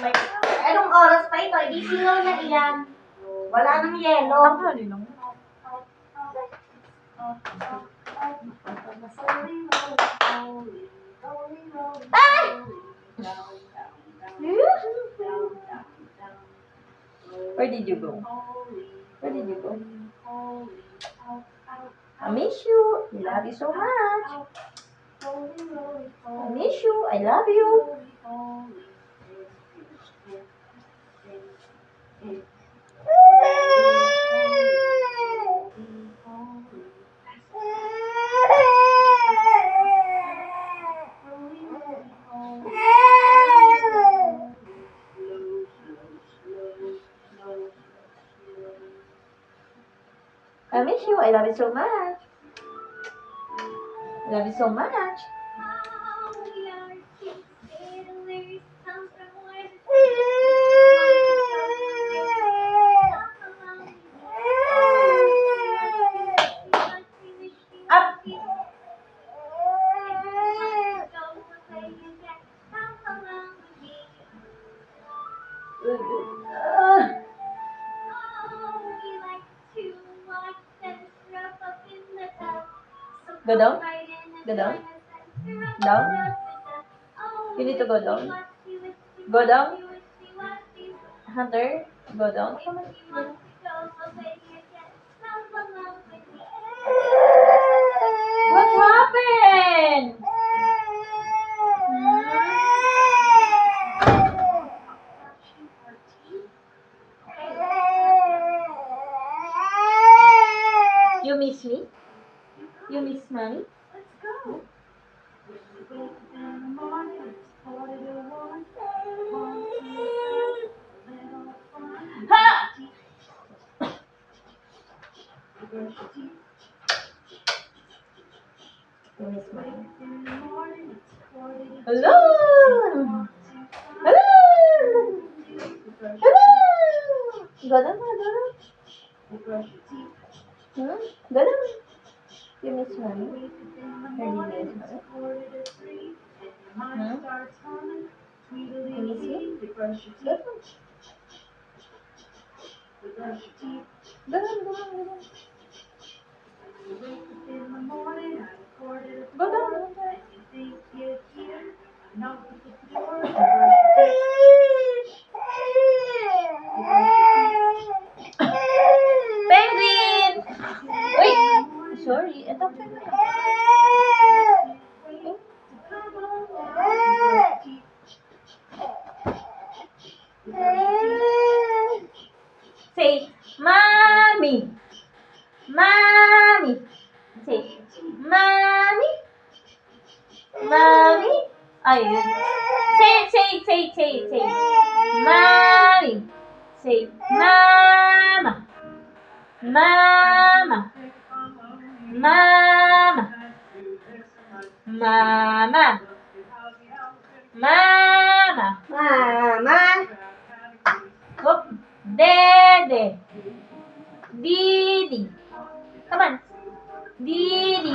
May, anong oras pa ito? Hindi singaw na iyan. Wala nang yelo. Tanghali lang. Ay! Where did you go? Where did you go? I miss you. I love you so much. I miss you. I love you. I miss you. I love you so much. I love you so much. Up. Go down. Go down. Down. You need to go down. Go down. Hunter, go down. Come on. What happened? You miss me? You miss mommy? Ha! You miss mommy? Hello! Hello! Hello! Go down, go down. Go down. You miss mommy? Or do you miss mommy? You miss me? Go down. Go down, go down, go down. Go down, go down. Penguin! Wait! Sorry, ito penguin. Say, mommy! Mommy! Say, mommy! Mommy! Ayun. Say. Mommy! Say, mama! Mama! Mama! Mama! Mama! Mama. Whoop. Dede! Didi! Come on! Didi!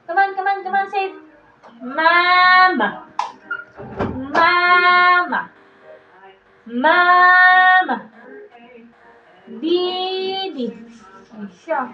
Come on, say it. Mama! Mama! Mama! Didi! Ay siya.